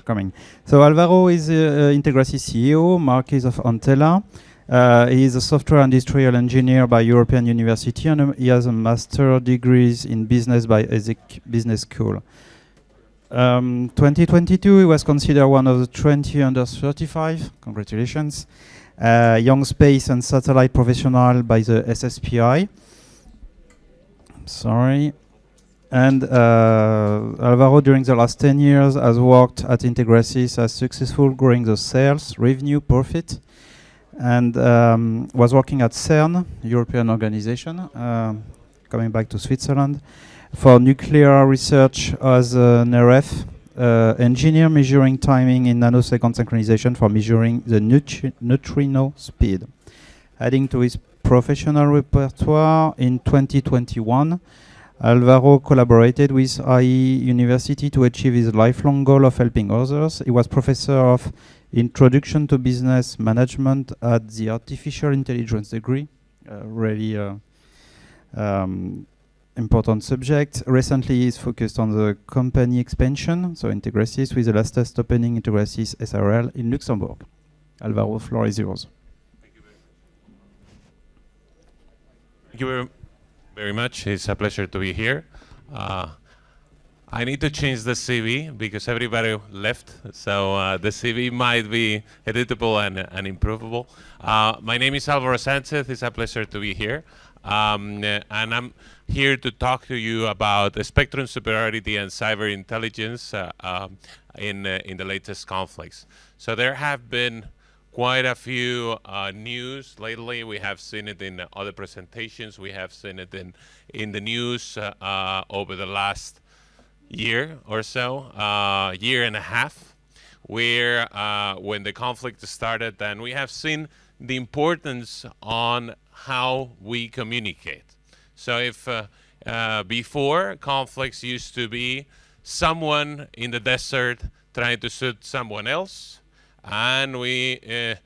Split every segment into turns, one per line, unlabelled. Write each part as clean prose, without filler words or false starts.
coming. So Alvaro is Integrasys CEO, Mark is of Antella. He is a software industrial engineer by European University, and he has a master degrees in business by ESIC Business School. 2022, he was considered one of the 20 under 35. Congratulations. Young space and satellite professional by the SSPI. Sorry. And Alvaro, during the last 10 years, has worked at Integrasys as successful growing the sales, revenue, profit, and was working at CERN, European organization, coming back to Switzerland, for nuclear research as an RF engineer measuring timing in nanosecond synchronization for measuring the neutrino speed. Adding to his professional repertoire, in 2021, Alvaro collaborated with IE University to achieve his lifelong goal of helping others. He was professor of Introduction to Business Management at the Artificial Intelligence degree, really important subject. Recently, he's focused on the company expansion, so Integrasys, with the latest opening Integrasys SRL in Luxembourg. Alvaro, floor is yours.
Thank you very much. It's a pleasure to be here. I need to change the CV because everybody left, so the CV might be editable and improvable. My name is Alvaro Sanchez. It's a pleasure to be here. And I'm here to talk to you about spectrum superiority and cyber intelligence in the latest conflicts. So there have been quite a few news lately. We have seen it in other presentations. We have seen it in the news over the last year or so, year and a half, where when the conflict started, then we have seen the importance on how we communicate. So if before, conflicts used to be someone in the desert trying to shoot someone else, and that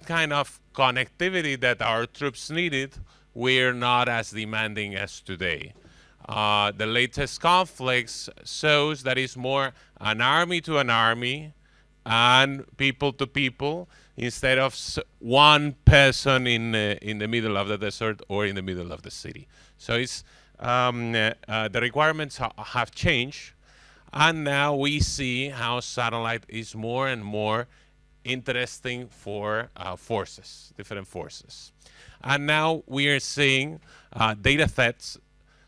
kind of connectivity that our troops needed, we're not as demanding as today. The latest conflicts shows that it's more an army to an army and people to people, instead of one person in the middle of the desert or in the middle of the city. So it's the requirements have changed, and now we see how satellite is more and more interesting for forces, different forces. And now we are seeing data threats,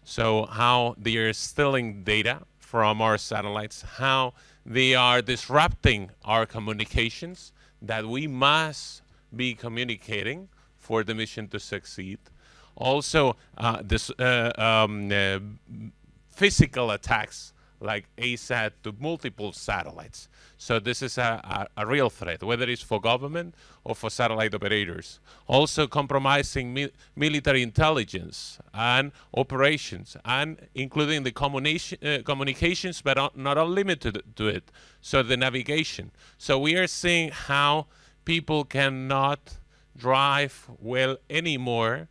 so how they are stealing data from our satellites, how they are disrupting our communications, that we must be communicating for the mission to succeed. Also, this physical attacks like ASAT to multiple satellites. So this is a real threat, whether it's for government or for satellite operators. Also compromising military intelligence and operations, and including the communications, but not unlimited to it. So the navigation. So we are seeing how people cannot drive well anymore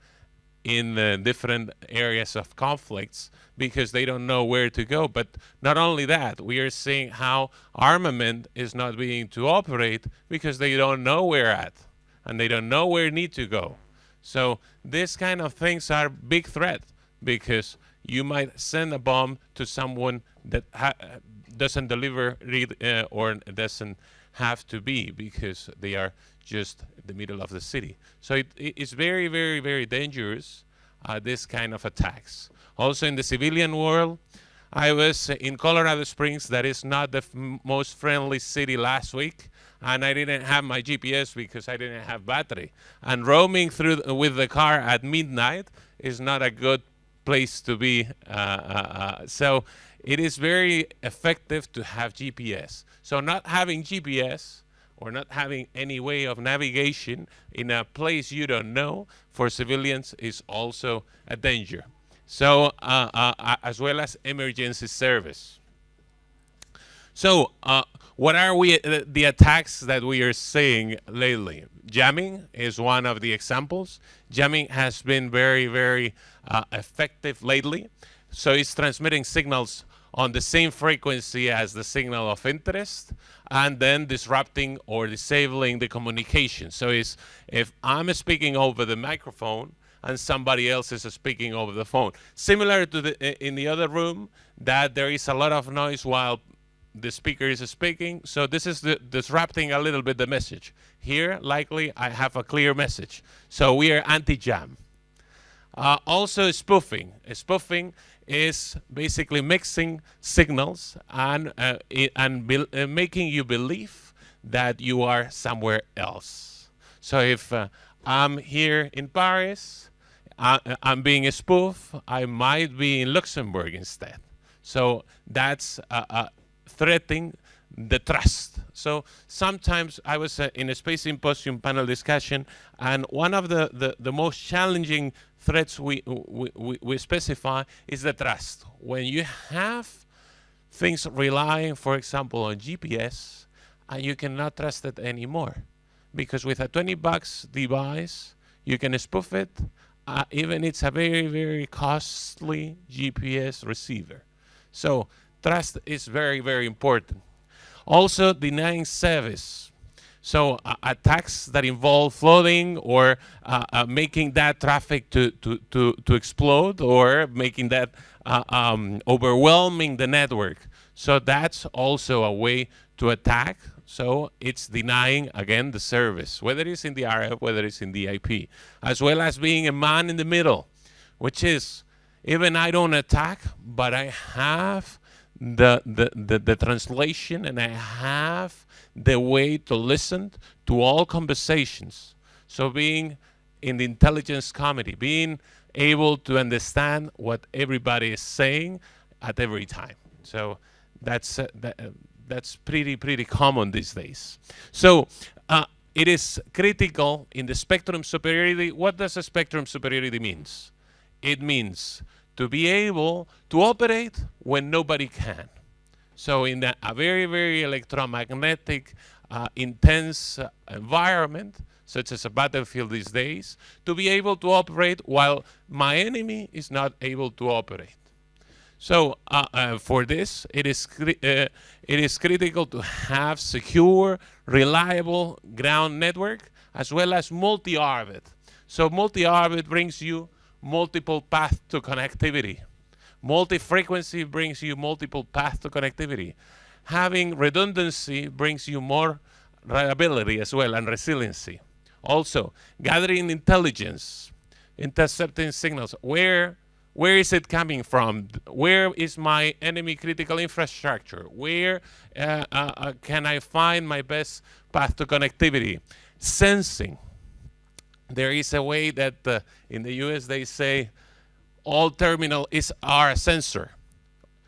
in different areas of conflicts because they don't know where to go. But not only that, we are seeing how armament is not being to operate because they don't know where at, and they don't know where need to go. So these kind of things are big threat, because you might send a bomb to someone that doesn't deliver or doesn't have to be, because they are just in the middle of the city. So it's very, very, very dangerous, this kind of attacks. Also in the civilian world, I was in Colorado Springs. That is not the most friendly city last week, and I didn't have my GPS because I didn't have battery. And roaming through with the car at midnight is not a good place to be. So it is very effective to have GPS. So not having GPS or not having any way of navigation in a place you don't know for civilians is also a danger. So as well as emergency service. So what are the attacks that we are seeing lately? Jamming is one of the examples. Jamming has been very, very effective lately. So it's transmitting signals on the same frequency as the signal of interest, and then disrupting or disabling the communication. So it's, if I'm speaking over the microphone and somebody else is speaking over the phone, similar to in the other room, that there is a lot of noise while the speaker is speaking. So this is disrupting a little bit the message. Here, likely, I have a clear message. So we are anti-jam. Also spoofing. Spoofing is basically mixing signals and making you believe that you are somewhere else. So if I'm here in Paris, I'm being spoofed, I might be in Luxembourg instead. So that's threatening the trust. So sometimes I was in a Space Symposium panel discussion, and one of the most challenging threats we specify is the trust. When you have things relying, for example, on GPS, and you cannot trust it anymore, because with a $20 device, you can spoof it, even it's a very, very costly GPS receiver. So trust is very, very important. Also, denying service. So attacks that involve flooding or making that traffic to explode, or making that overwhelming the network. So that's also a way to attack. So it's denying, again, the service, whether it's in the RF, whether it's in the IP, as well as being a man in the middle, which is, even I don't attack, but I have the translation, and I have the way to listen to all conversations. So being in the intelligence committee, being able to understand what everybody is saying at every time. So that's pretty common these days. So it is critical in the spectrum superiority. What does a spectrum superiority means? It means to be able to operate when nobody can. So in a very, very electromagnetic, intense environment, such as a battlefield these days, to be able to operate while my enemy is not able to operate. So for this, it is critical to have secure, reliable ground network, as well as multi-orbit. So multi-orbit brings you multiple path to connectivity. Multi-frequency brings you multiple path to connectivity. Having redundancy brings you more reliability as well, and resiliency. Also, gathering intelligence, intercepting signals. Where is it coming from? Where is my enemy critical infrastructure? Where can I find my best path to connectivity? Sensing. There is a way that in the US they say all terminal are a sensor.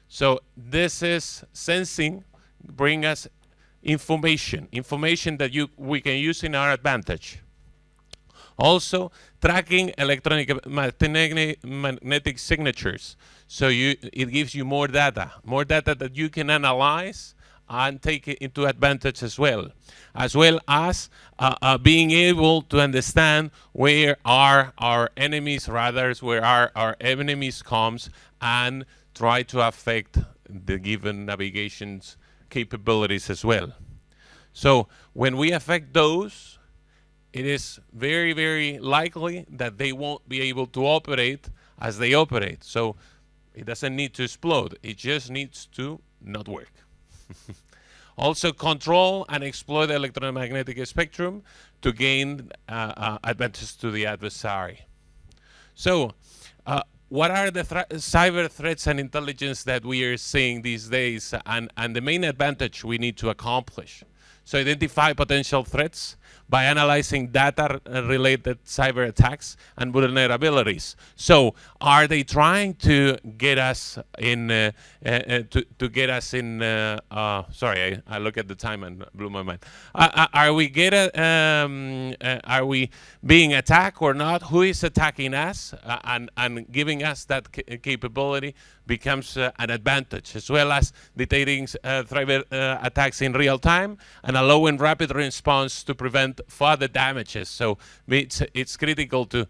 So this is sensing, bring us information that we can use in our advantage. Also, tracking electronic magnetic signatures. So it gives you more data that you can analyze and take it into advantage as well as being able to understand where are our enemies' radars, where are our enemies' comms, and try to affect the given navigation's capabilities as well. So when we affect those, it is very, very likely that they won't be able to operate as they operate. So it doesn't need to explode. It just needs to not work. Also, control and exploit the electromagnetic spectrum to gain advantage to the adversary. So what are the cyber threats and intelligence that we are seeing these days, and the main advantage we need to accomplish? So identify potential threats by analyzing data-related cyber attacks and vulnerabilities. So are they trying to get us in, sorry, I look at the time and blew my mind. Are we being attacked or not? Who is attacking us? And giving us that capability becomes an advantage, as well as detecting cyber attacks in real time and allowing rapid response to prevent further damages. So it's critical to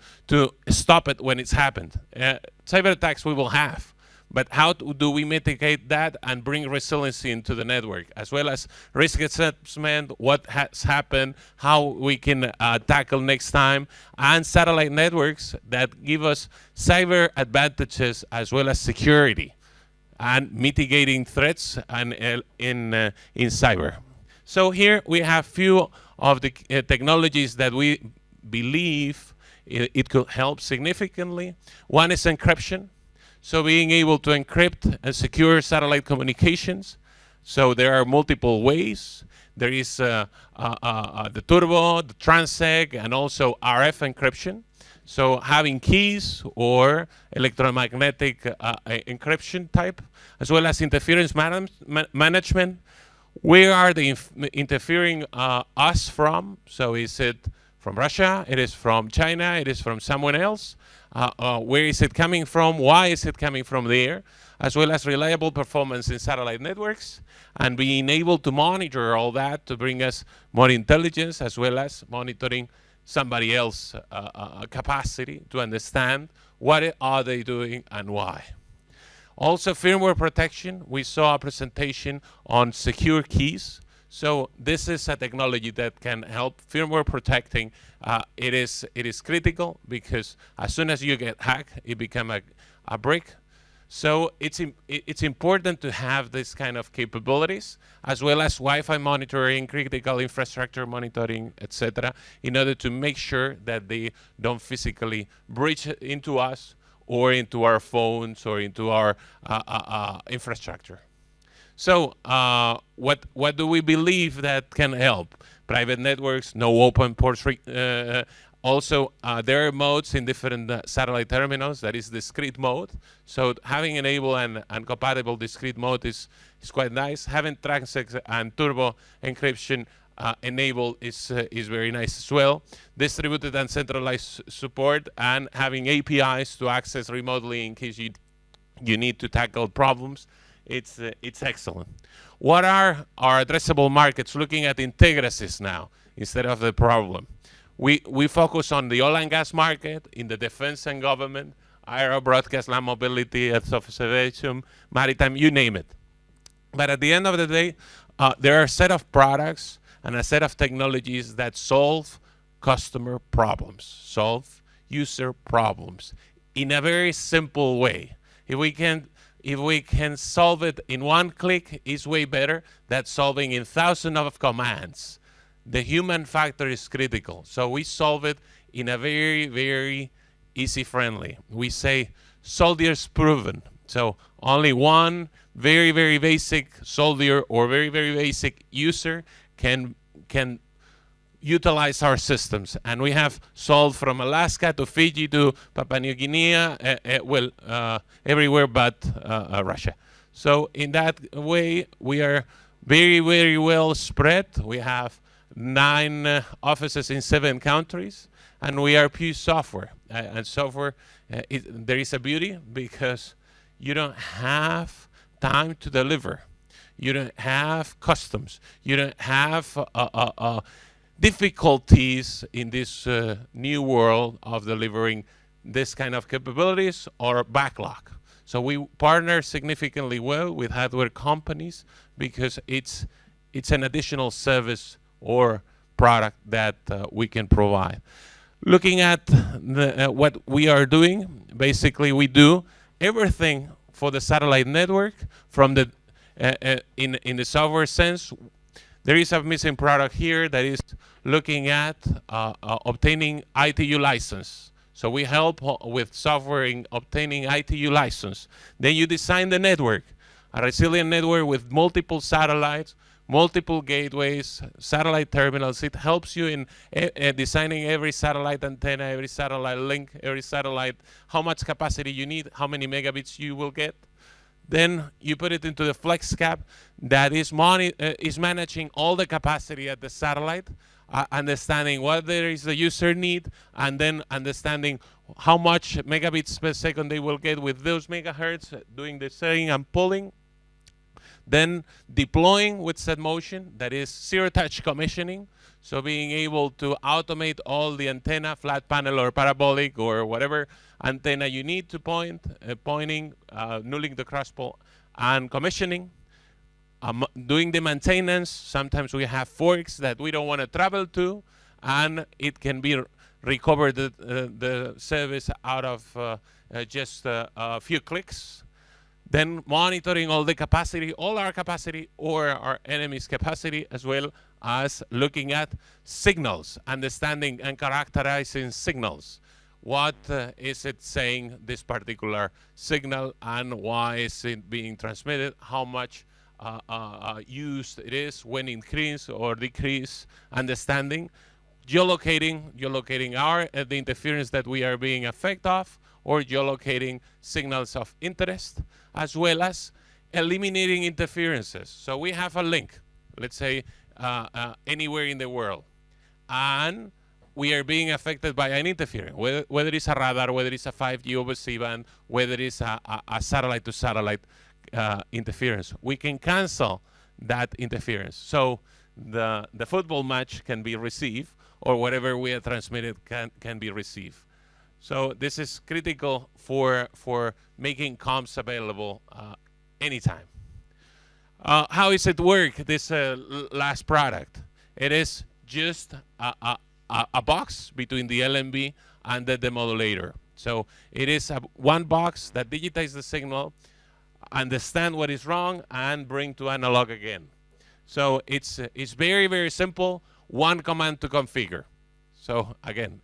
stop it when it's happened. Cyber attacks we will have, But how do we mitigate that and bring resiliency into the network, as well as risk assessment, what has happened, how we can tackle next time, and satellite networks that give us cyber advantages as well as security and mitigating threats and in cyber. So here we have few of the technologies that we believe it could help significantly. One is encryption. So being able to encrypt and secure satellite communications. So there are multiple ways. There is the turbo, the transec, and also RF encryption. So having keys or electromagnetic encryption type, as well as interference management. Where are they interfering us from? So is it from Russia? It is from China? It is from someone else? Where is it coming from? Why is it coming from there? As well as reliable performance in satellite networks, and being able to monitor all that to bring us more intelligence, as well as monitoring somebody else's capacity to understand what are they doing and why. Also, firmware protection. We saw a presentation on secure keys. So this is a technology that can help firmware protecting. It is critical because as soon as you get hacked, it becomes a brick. So it's important to have this kind of capabilities, as well as Wi-Fi monitoring, critical infrastructure monitoring, etc., in order to make sure that they don't physically breach into us or into our phones or into our infrastructure. So what do we believe that can help? Private networks, no open ports. Also, there are modes in different satellite terminals. That is discrete mode. So having enabled and compatible discrete mode is quite nice. Having transec and turbo encryption enabled is very nice as well. Distributed and centralized support, and having APIs to access remotely in case you need to tackle problems. It's excellent. What are our addressable markets? Looking at Integrasys now instead of the problem. We focus on the oil and gas market, in the defense and government, aero, broadcast, land mobility, earth observation, maritime, you name it. But at the end of the day, there are a set of products and a set of technologies that solve customer problems, solve user problems in a very simple way. If we can solve it in one click, it's way better than solving in thousands of commands. The human factor is critical. So we solve it in a very, very easy friendly. We say soldiers proven. So only one very, very basic soldier or very, very basic user can utilize our systems. And we have solved from Alaska to Fiji to Papua New Guinea, everywhere but Russia. So in that way, we are very, very well spread. We have 9 offices in 7 countries, and we are pure software. And software, there is a beauty because you don't have time to deliver. You don't have customs. You don't have difficulties in this new world of delivering this kind of capabilities or backlog. So we partner significantly well with hardware companies because it's an additional service or product that we can provide. Looking at what we are doing, basically we do everything for the satellite network from the in the software sense. There is a missing product here that is looking at obtaining ITU license. So we help with software in obtaining ITU license. Then you design the network, a resilient network with multiple satellites, multiple gateways, satellite terminals. It helps you in designing every satellite antenna, every satellite link, every satellite, how much capacity you need, how many megabits you will get. Then you put it into the flex cap that is managing all the capacity at the satellite, understanding what there is the user need, and then understanding how much megabits per second they will get with those megahertz, doing the setting and pulling. Then deploying with set motion, that is zero-touch commissioning. So being able to automate all the antenna, flat panel or parabolic or whatever antenna you need to pointing, nulling the cross-pole, and commissioning. Doing the maintenance. Sometimes we have forks that we don't want to travel to, and it can be recovered the service out of just a few clicks. Then monitoring all the capacity, all our capacity or our enemy's capacity, as well as looking at signals, understanding and characterizing signals. What is it saying, this particular signal, and why is it being transmitted? How much used it is, when increase or decrease, understanding. Geolocating the interference that we are being affected of, or geolocating signals of interest, as well as eliminating interferences. So we have a link, let's say anywhere in the world, and we are being affected by an interference, whether it's a radar, whether it's a 5G over C-band, whether it's a satellite-to-satellite interference. We can cancel that interference. So the football match can be received, or whatever we are transmitted can be received. So this is critical for making comms available anytime. How does it work, this last product? It is just a box between the LMB and the demodulator. So it is one box that digitizes the signal, understand what is wrong, and bring to analog again. So it's very, very simple. One command to configure. So again,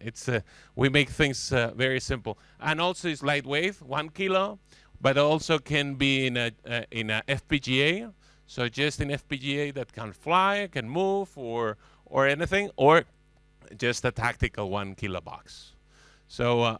we make things very simple. And also it's lightweight, 1 kilo, but also can be in a FPGA. So just in FPGA that can fly, can move, or anything, or just a tactical 1 kilo box. So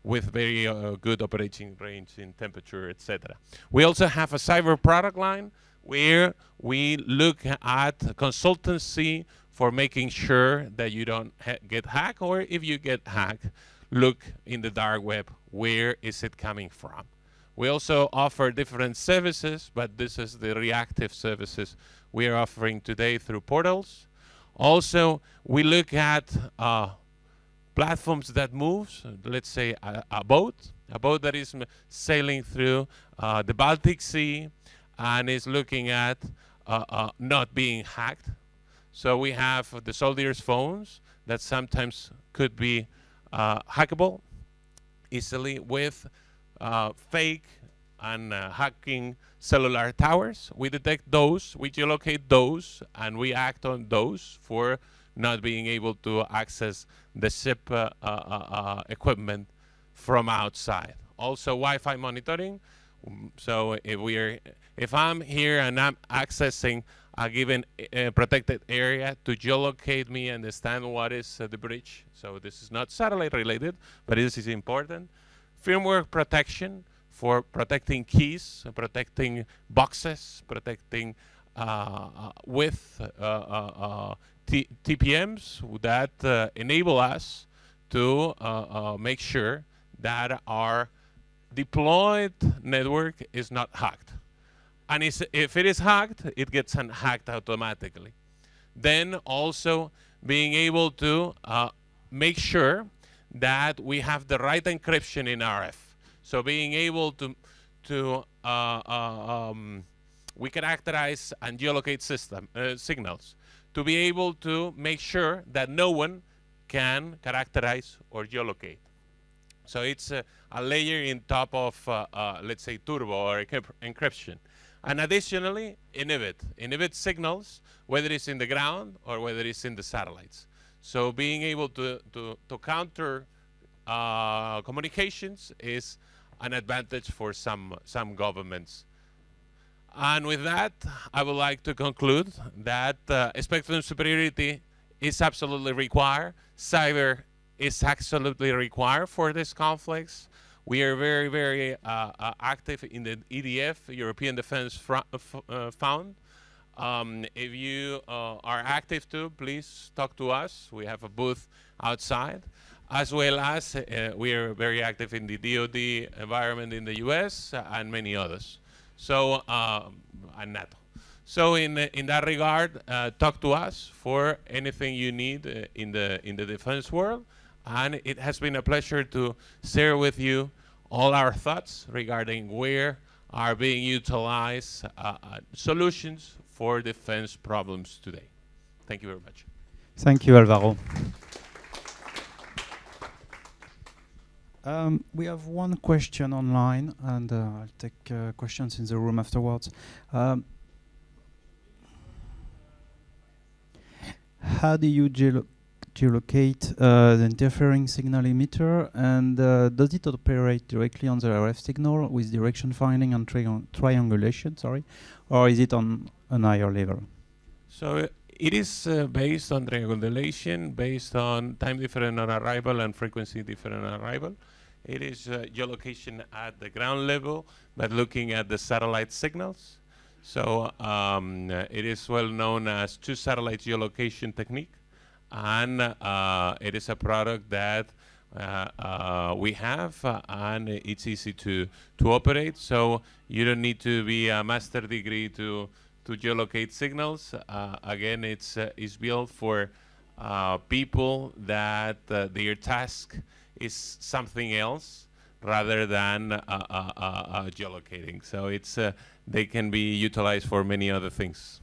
with very good operating range in temperature, etc. We also have a cyber product line where we look at consultancy for making sure that you don't get hacked, or if you get hacked, look in the dark web, where is it coming from? We also offer different services, but this is the reactive services we are offering today through portals. Also, we look at platforms that moves, let's say a boat that is sailing through the Baltic Sea and is looking at not being hacked. So we have the soldiers' phones that sometimes could be hackable easily with fake and hacking cellular towers. We detect those, we geolocate those, and we act on those for not being able to access the ship equipment from outside. Also Wi-Fi monitoring. So if I'm here and I'm accessing a given protected area, to geolocate me, understand what is the breach. So this is not satellite related, but this is important. Firmware protection for protecting keys, protecting boxes, protecting with TPMs that enable us to make sure that our deployed network is not hacked. And if it is hacked, it gets unhacked automatically. Then also being able to make sure that we have the right encryption in RF. So being able to we characterize and geolocate signals to be able to make sure that no one can characterize or geolocate. So it's a layer in top of, let's say, turbo or encryption. And additionally, inhibit signals, whether it's in the ground or whether it's in the satellites. So being able to counter communications is an advantage for some governments. And with that, I would like to conclude that spectrum superiority is absolutely required. Cyber is absolutely required for this conflicts. We are very, very active in the EDF, European Defense Fund. If you are active too, please talk to us. We have a booth outside, as well as we are very active in the DoD environment in the US and many others. So, and NATO. So in that regard, talk to us for anything you need in the defense world, and it has been a pleasure to share with you all our thoughts regarding where are being utilized solutions for defense problems today. Thank you very much.
Thank you, Alvaro. We have one question online, and I'll take questions in the room afterwards. How do you geolocate the interfering signal emitter, and does it operate directly on the RF signal with direction finding and triangulation, sorry, or is it on an higher level?
So it is based on triangulation, based on time difference on arrival and frequency difference on arrival. It is geolocation at the ground level, but looking at the satellite signals. So it is well known as two satellite geolocation technique, and it is a product that we have, and it's easy to operate. So you don't need to be a master degree to geolocate signals. Again, it's built for people that their task is something else rather than geolocating. So it's they can be utilized for many other things.